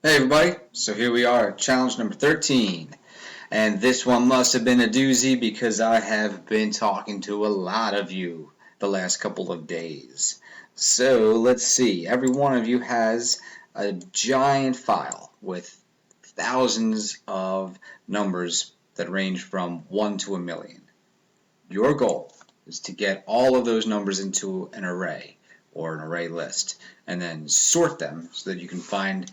Hey everybody, so here we are, challenge number 13, and this one must have been a doozy because I have been talking to a lot of you the last couple of days. So let's see, every one of you has a giant file with thousands of numbers that range from 1 to a million. Your goal is to get all of those numbers into an array or an array list and then sort them so that you can find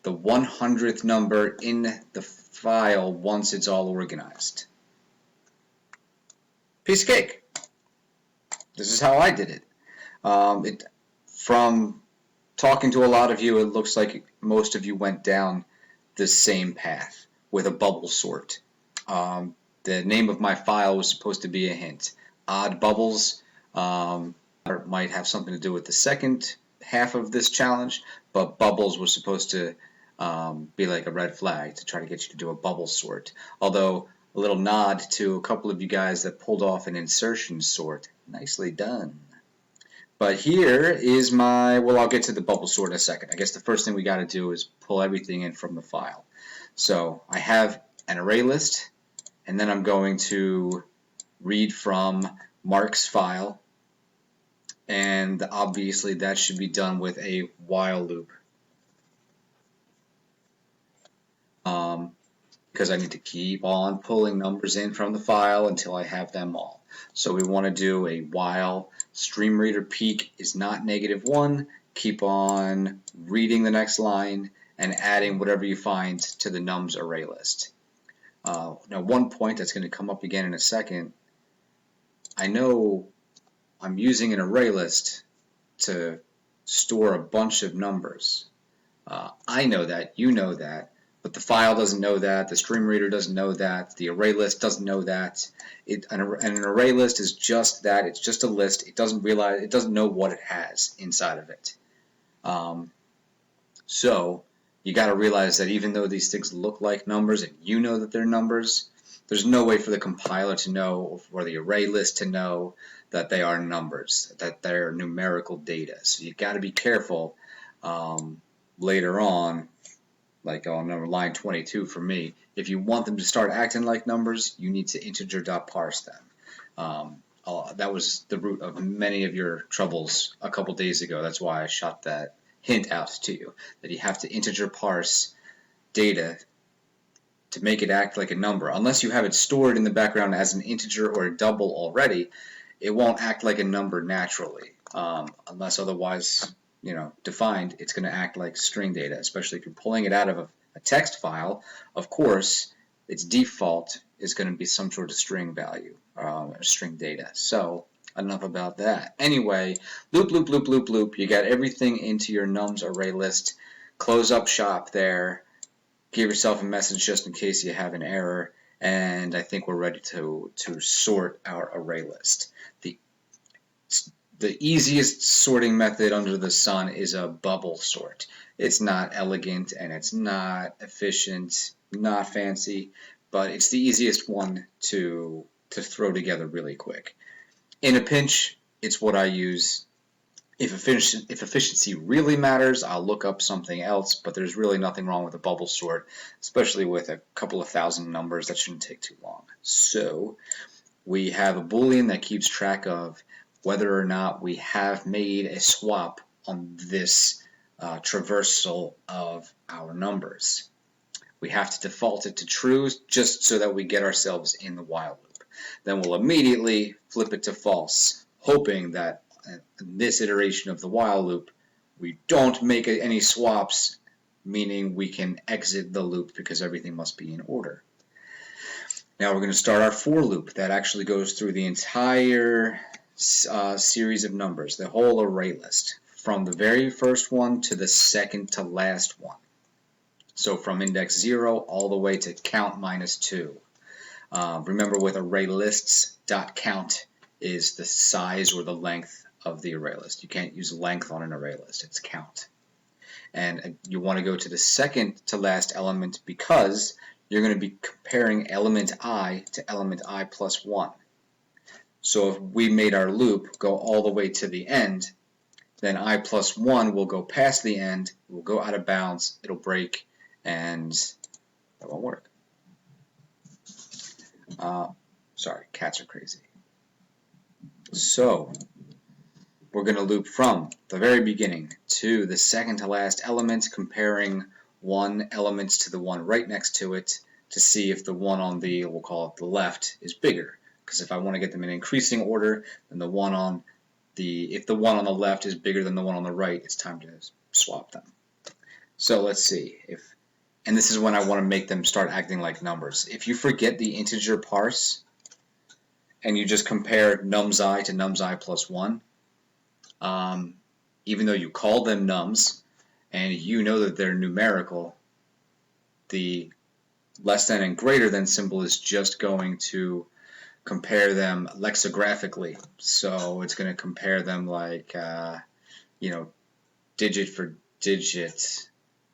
the 100th number in the file once it's all organized. Piece of cake. This is how I did it. From talking to a lot of you, it looks like most of you went down the same path with a bubble sort. The name of my file was supposed to be a hint. Odd bubbles might have something to do with the second half of this challenge, but bubbles was supposed to be like a red flag to try to get you to do a bubble sort. Although a little nod to a couple of you guys that pulled off an insertion sort. Nicely done. But here is well, I'll get to the bubble sort in a second. I guess the first thing we got to do is pull everything in from the file. So I have an array list, and then I'm going to read from Mark's file, and obviously that should be done with a while loop. Because I need to keep on pulling numbers in from the file until I have them all. So we want to do a while stream reader peak is not -1. Keep on reading the next line and adding whatever you find to the nums array list. Now one point that's going to come up again in a second, I know I'm using an array list to store a bunch of numbers. I know that, you know that, but the file doesn't know that, the stream reader doesn't know that, the array list doesn't know that. An array list is just that, it's just a list. It doesn't know what it has inside of it. So you got to realize that even though these things look like numbers and you know that they're numbers, there's no way for the compiler to know or for the array list to know that they are numbers, that they're numerical data. So you got to be careful later on, like on line 22 for me, if you want them to start acting like numbers, you need to integer.parse them. That was the root of many of your troubles a couple days ago. That's why I shot that hint out to you, that you have to integer parse data to make it act like a number. Unless you have it stored in the background as an integer or a double already, it won't act like a number naturally. Unless otherwise defined, it's going to act like string data, especially if you're pulling it out of a text file. Of course, its default is going to be some sort of string value, or string data. So enough about that. Anyway, loop, loop, loop, loop, loop. You got everything into your nums array list. Close up shop there. Give yourself a message just in case you have an error. And I think we're ready to sort our array list. The easiest sorting method under the sun is a bubble sort. It's not elegant and it's not efficient, not fancy, but it's the easiest one to throw together really quick. In a pinch, it's what I use. If efficiency really matters, I'll look up something else, but there's really nothing wrong with a bubble sort, especially with a couple of thousand numbers. That shouldn't take too long. So we have a Boolean that keeps track of whether or not we have made a swap on this traversal of our numbers. We have to default it to true just so that we get ourselves in the while loop. Then we'll immediately flip it to false, hoping that in this iteration of the while loop we don't make any swaps, meaning we can exit the loop because everything must be in order. Now we're going to start our for loop that actually goes through the entire series of numbers, the whole array list, from the very first one to the second to last one. So from index 0 all the way to count -2. Remember, with array lists, .count is the size or the length of the array list. You can't use length on an array list, it's count. And you want to go to the second to last element because you're going to be comparing element I to element I plus 1. So if we made our loop go all the way to the end, then I plus 1 will go past the end, it will go out of bounds, it'll break, and that won't work. Sorry, cats are crazy. So we're going to loop from the very beginning to the second to last element, comparing one element to the one right next to it to see if the one on the, we'll call it the left, is bigger. Because if I want to get them in increasing order, then the one on the, if the one on the left is bigger than the one on the right, it's time to swap them. So let's see if, and this is when I want to make them start acting like numbers. If you forget the integer parse and you just compare numsI to numsI plus 1, even though you call them nums and you know that they're numerical, the less than and greater than symbol is just going to compare them lexigraphically. So it's going to compare them like, digit for digit,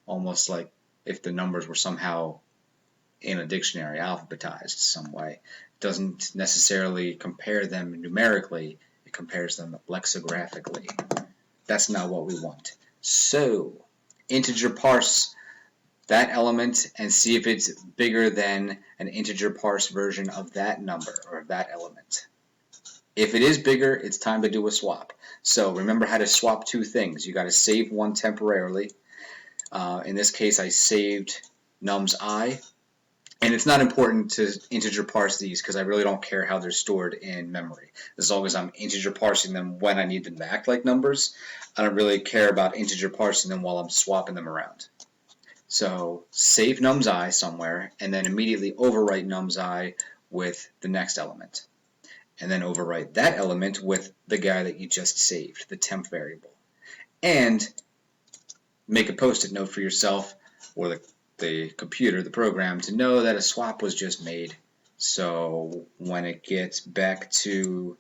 almost like if the numbers were somehow in a dictionary, alphabetized some way. It doesn't necessarily compare them numerically, it compares them lexigraphically. That's not what we want. So, integer parse that element and see if it's bigger than an integer parse version of that number or of that element. If it is bigger, it's time to do a swap. So remember how to swap two things. You got to save one temporarily. In this case, I saved numsI. And it's not important to integer parse these because I really don't care how they're stored in memory. As long as I'm integer parsing them when I need them to act like numbers, I don't really care about integer parsing them while I'm swapping them around. So save numsI somewhere and then immediately overwrite numsI with the next element. And then overwrite that element with the guy that you just saved, the temp variable. And make a post-it note for yourself or the computer, the program, to know that a swap was just made. So when it gets back to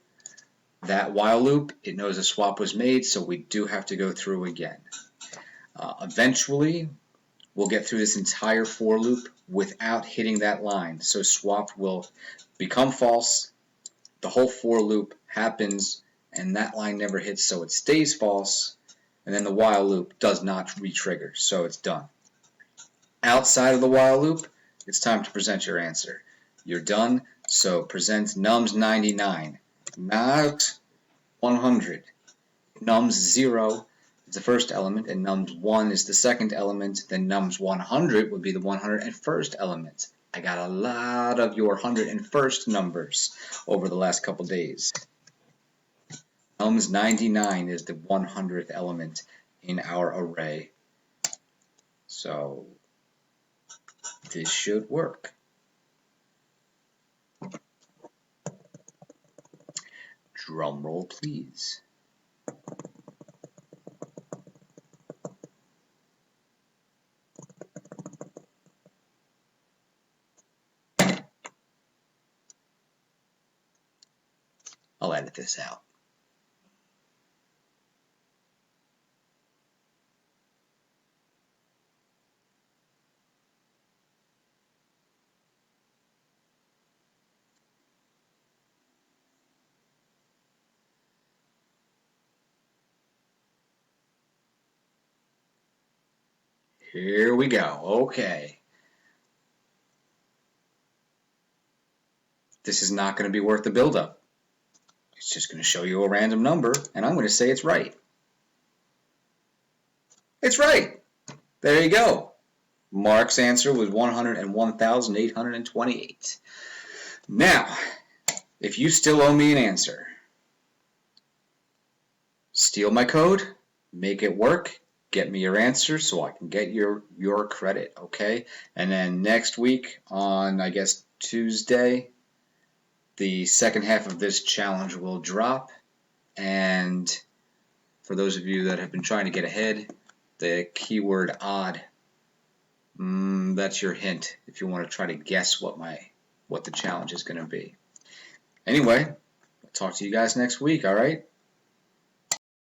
that while loop, it knows a swap was made, so we do have to go through again. Eventually, we'll get through this entire for loop without hitting that line. So swap will become false, the whole for loop happens, and that line never hits, so it stays false, and then the while loop does not re-trigger, so it's done. Outside of the while loop, it's time to present your answer. You're done, so present nums 99, not 100. Nums 0 is the first element, and nums 1 is the second element, then nums 100 would be the 101st element. I got a lot of your 101st numbers over the last couple days. Nums 99 is the 100th element in our array. So this should work. Drum roll, please. I'll edit this out. Here we go. Okay. This is not going to be worth the build-up. It's just going to show you a random number, and I'm going to say it's right. It's right. There you go. Mark's answer was 101,828. Now, if you still owe me an answer, steal my code, make it work, get me your answer so I can get your credit, okay? And then next week on, I guess, Tuesday, the second half of this challenge will drop. And for those of you that have been trying to get ahead, the keyword odd, that's your hint if you want to try to guess what the challenge is going to be. Anyway, I'll talk to you guys next week, all right?